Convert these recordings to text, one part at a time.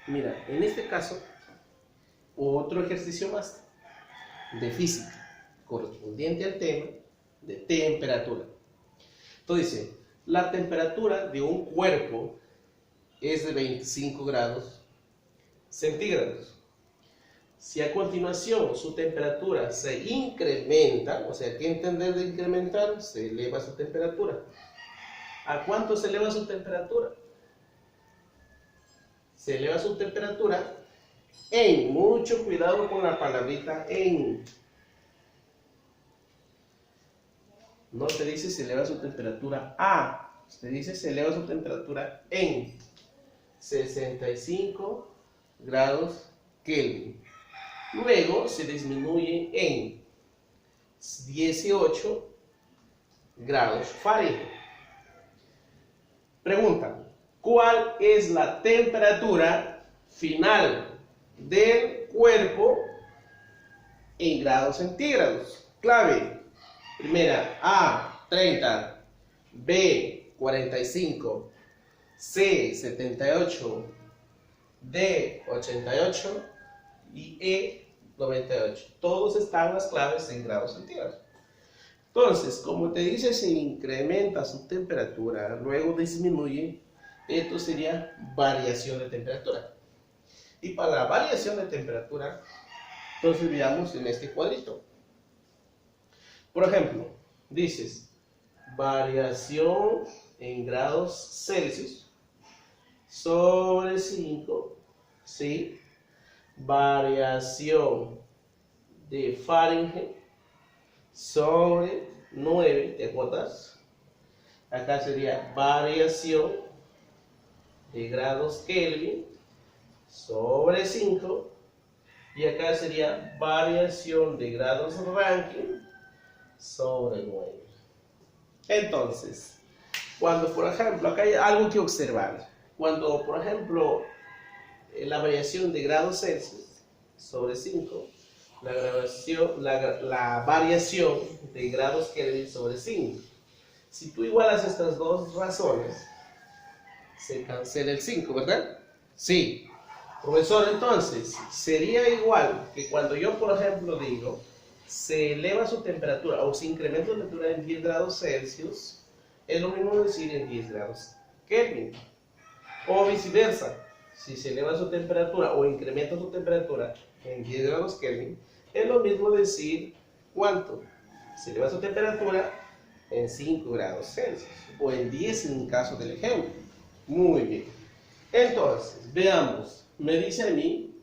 Mira, en este caso, otro ejercicio más de física, correspondiente al tema de temperatura. Entonces dice, la temperatura de un cuerpo es de 25 grados centígrados. Si a continuación su temperatura se incrementa, o sea, ¿qué entender de incrementar? Se eleva su temperatura. ¿A cuánto se eleva su temperatura? Se eleva su temperatura en, mucho cuidado con la palabrita en. No se dice se eleva su temperatura a, se dice se eleva su temperatura en 65 grados Kelvin. Luego se disminuye en 18 grados Fahrenheit. Pregunta, ¿cuál es la temperatura final del cuerpo en grados centígrados? Clave. Primera, A, 30, B, 45, C, 78, D, 88 y E, 98. Todos están las claves en grados centígrados. Entonces, como te dice, se incrementa su temperatura, luego disminuye, esto sería variación de temperatura. Y para la variación de temperatura, entonces veamos en este cuadrito. Por ejemplo, dices, variación en grados Celsius sobre 5, ¿sí? Variación de Fahrenheit sobre 9, ¿te acuerdas? Acá sería variación de grados Kelvin sobre 5 y acá sería variación de grados Rankine sobre 9. Entonces, cuando por ejemplo, acá hay algo que observar. Cuando por ejemplo la variación de grados Celsius sobre 5, la variación de grados Kelvin sobre 5. Si tú igualas estas dos razones, se cancela el 5, ¿verdad? Sí. Profesor, entonces, sería igual que cuando yo, por ejemplo, digo, se eleva su temperatura o se incrementa la temperatura en 10 grados Celsius, es lo mismo decir en 10 grados Kelvin. O viceversa, si se eleva su temperatura o incrementa su temperatura en 10 grados Kelvin, es lo mismo decir, ¿cuánto? Se eleva su temperatura en 5 grados Celsius, o en 10 en el caso del ejemplo. Muy bien. Entonces, veamos, me dice a mí,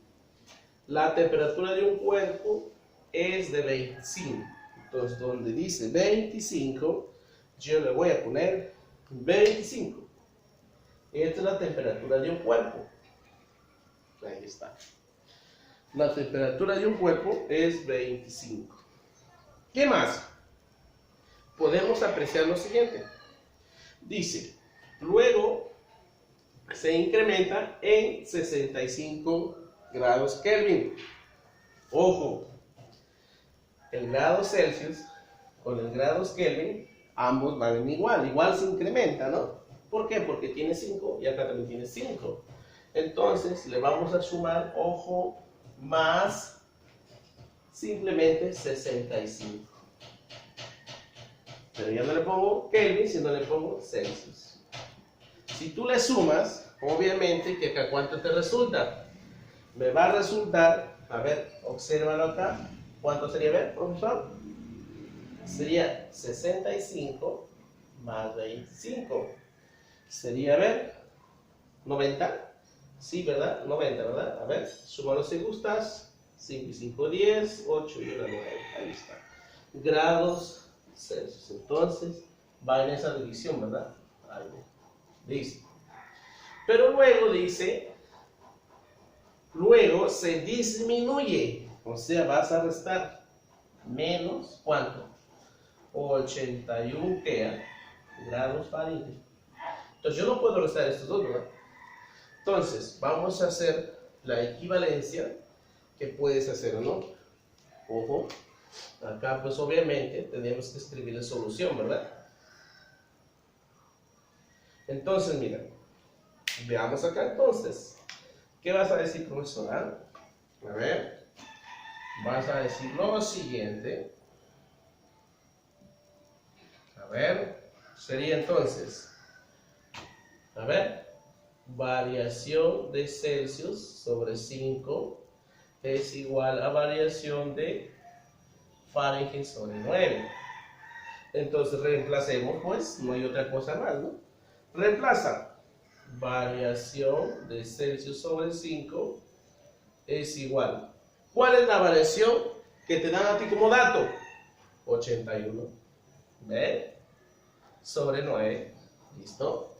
la temperatura de un cuerpo es de 25. Entonces, donde dice 25, yo le voy a poner 25. Esta es la temperatura de un cuerpo. Ahí está. La temperatura de un cuerpo es 25. ¿Qué más? Podemos apreciar lo siguiente. Dice, luego se incrementa en 65 grados Kelvin. Ojo, el grado Celsius con el grados Kelvin, ambos valen igual. Igual se incrementa, ¿no? ¿Por qué? Porque tiene 5 y acá también tiene 5. Entonces le vamos a sumar, ojo, más simplemente 65. Pero ya no le pongo Kelvin, sino le pongo Celsius. Si tú le sumas, obviamente que acá ¿cuánto te resulta? Me va a resultar, a ver, obsérvalo acá. ¿Cuánto sería, a ver, profesor? Sería 65 más 25. Sería, a ver, 90. Sí, ¿verdad? 90, ¿verdad? A ver, súmalo si gustas. 5 y 5, 10, 8 y 1, 9. Ahí está. Grados Celsius. Entonces, va en esa división, ¿verdad? Ahí. Listo. Pero luego dice, luego se disminuye. O sea, vas a restar menos, ¿cuánto? 81 grados Fahrenheit. Entonces, yo no puedo restar estos dos, ¿verdad? Entonces, vamos a hacer la equivalencia que puedes hacer, ¿no? Ojo, acá pues obviamente tenemos que escribir la solución, ¿verdad? Entonces, mira, veamos acá entonces. ¿Qué vas a decir, profesora? A ver, vas a decir lo siguiente. A ver, sería entonces, a ver, variación de Celsius sobre 5 es igual a variación de Fahrenheit sobre 9. Entonces reemplacemos, pues, no hay otra cosa más, ¿no? Reemplaza. Variación de Celsius sobre 5 es igual. ¿Cuál es la variación que te dan a ti como dato? 81. ¿Ve? Sobre 9. ¿Listo?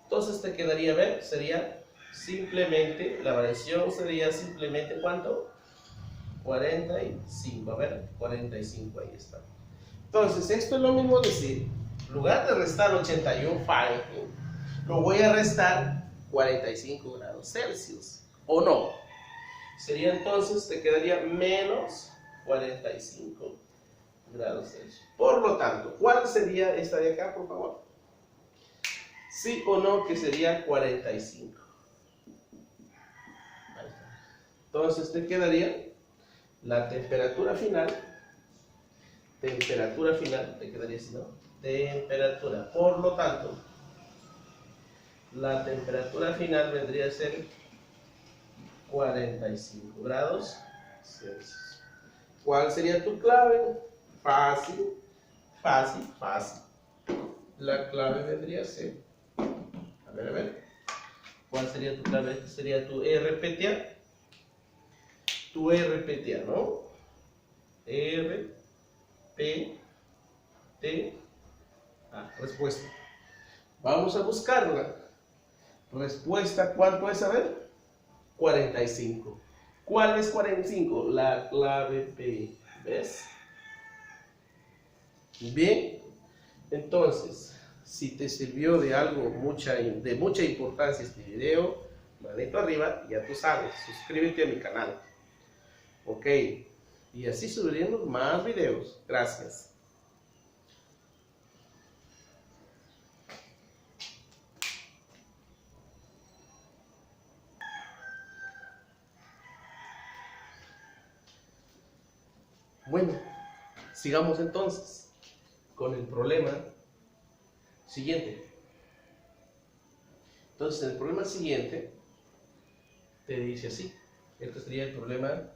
Entonces te quedaría, ver, sería simplemente, la variación sería simplemente, ¿cuánto? 45. A ver, 45, ahí está. Entonces, esto es lo mismo decir, en lugar de restar 81 Fahrenheit, lo voy a restar 45 grados Celsius, ¿o no? Sería entonces, te quedaría menos 45 grados Celsius. Por lo tanto, ¿cuál sería esta de acá, por favor? ¿Sí o no que sería 45? Ahí está. Entonces, te quedaría la temperatura final, te quedaría así, ¿no? Temperatura. Por lo tanto, la temperatura final vendría a ser 45 grados Celsius. ¿Cuál sería tu clave? Fácil, fácil, fácil. La clave vendría a ser, a ver. ¿Cuál sería tu clave? Este sería tu RPTA. Tu RPTA, ¿no? RPTA. Respuesta. Vamos a buscarla. Respuesta, ¿cuánto es? A ver. 45. ¿Cuál es 45? La clave P. ¿Ves? Bien. Entonces, si te sirvió de algo de mucha importancia este video, manito arriba, ya tú sabes, suscríbete a mi canal. Ok. Y así subiremos más videos. Gracias. Bueno, sigamos entonces con el problema siguiente. Entonces, el problema siguiente te dice así. Este sería el problema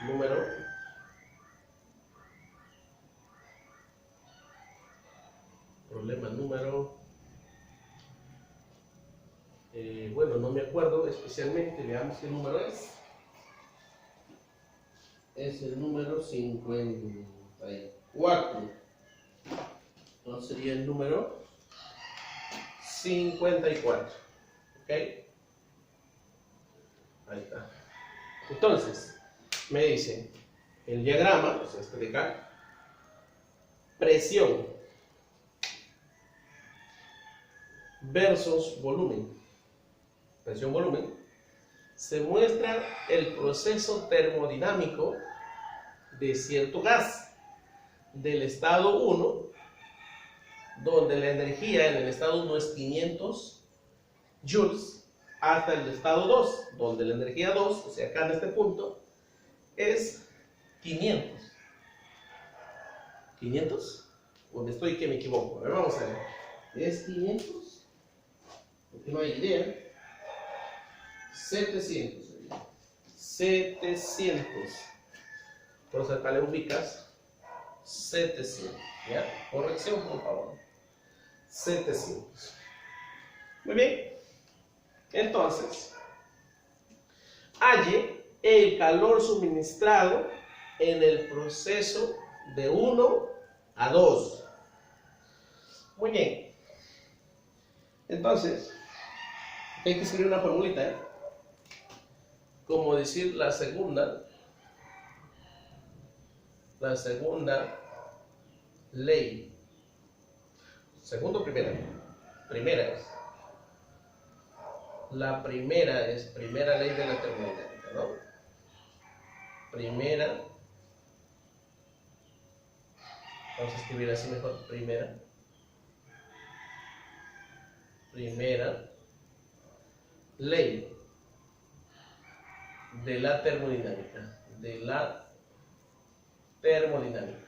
número bueno, no me acuerdo especialmente, veamos qué número es. Es el número 54. Entonces sería el número 54. ¿Ok? Ahí está. Entonces, me dice el diagrama, o sea, este de acá, presión versus volumen. Presión-volumen. Se muestra el proceso termodinámico de cierto gas del estado 1, donde la energía en el estado 1 es 500 joules, hasta el estado 2, donde la energía 2, o sea, acá en este punto, es 500. ¿500? ¿Dónde estoy que me equivoco? A ver, vamos a ver. ¿Es 500? Porque no hay idea. 700. 700. Entonces acá le ubicas 700. ¿Ya? Corrección, por favor. 700. Muy bien. Entonces, halle el calor suministrado en el proceso de 1 a 2. Muy bien. Entonces, hay que escribir una formulita, ¿eh? Como decir la segunda ley. Segundo, primera. Primera es. La primera es primera ley de la termodinámica, ¿no? Primera. Vamos a escribir así mejor. Primera ley de la termodinámica. De la termodinámica.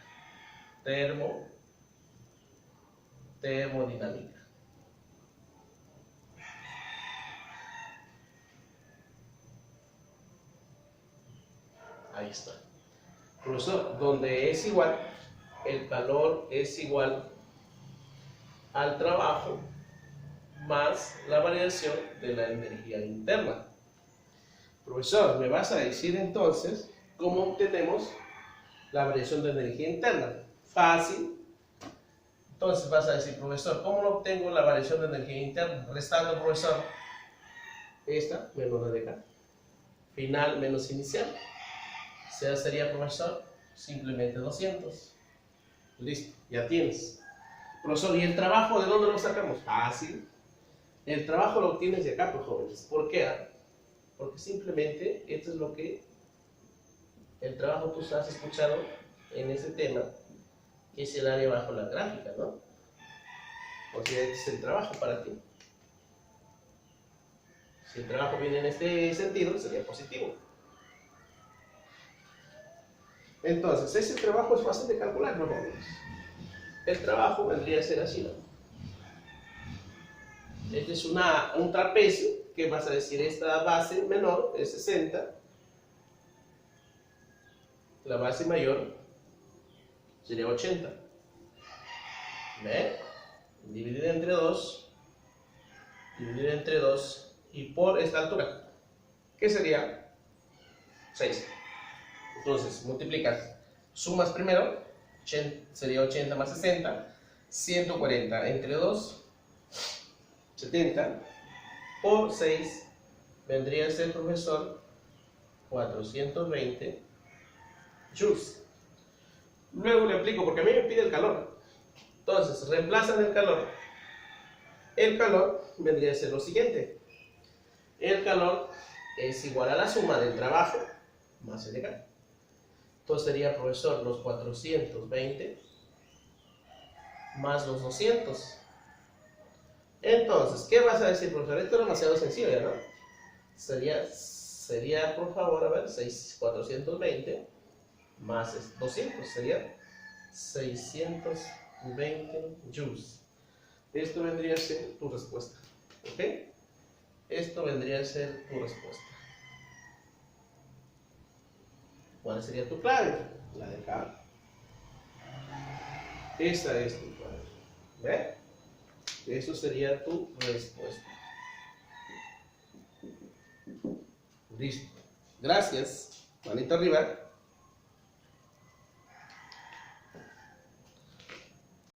Termodinámica. Ahí está. Profesor, donde es igual, el calor es igual al trabajo más la variación de la energía interna. Profesor, ¿me vas a decir entonces cómo obtenemos la variación de energía interna? Fácil. Entonces vas a decir, profesor, ¿cómo lo obtengo la variación de energía interna? Restando, profesor, esta menos la de acá. Final menos inicial. O sea, sería, profesor, simplemente 200. Listo, ya tienes. Profesor, ¿y el trabajo de dónde lo sacamos? Fácil. El trabajo lo obtienes de acá, pues, jóvenes. ¿Por qué? Porque simplemente esto es lo que el trabajo tú has escuchado en ese tema, que es el área bajo la gráfica, ¿no? O sea, este es el trabajo para ti. Si el trabajo viene en este sentido, sería positivo. Entonces, ese trabajo es fácil de calcular, ¿no, jóvenes? El trabajo vendría a ser así, ¿no? Este es un trapecio, que vas a decir, esta base menor es 60, la base mayor sería 80. ¿Ve? Dividida entre 2, dividida entre 2, y por esta altura, ¿qué sería? 6. Entonces, multiplicas, sumas primero, sería 80 más 60, 140 entre 2, 70, por 6, vendría a ser, profesor, 420 joules. Luego le aplico, porque a mí me pide el calor. Entonces, reemplazan el calor. El calor vendría a ser lo siguiente. El calor es igual a la suma del trabajo más el de acá. Entonces sería, profesor, los 420 más los 200. Entonces, ¿qué vas a decir, profesor? Esto es demasiado sencillo, ¿no? Sería, por favor, a ver, 420 más 200, sería 620 joules. Esto vendría a ser tu respuesta, ¿ok? Esto vendría a ser tu respuesta. ¿Cuál sería tu clave? La de acá. Esa es tu clave. ¿Ve? Eso sería tu respuesta. Listo. Gracias. Manito arriba.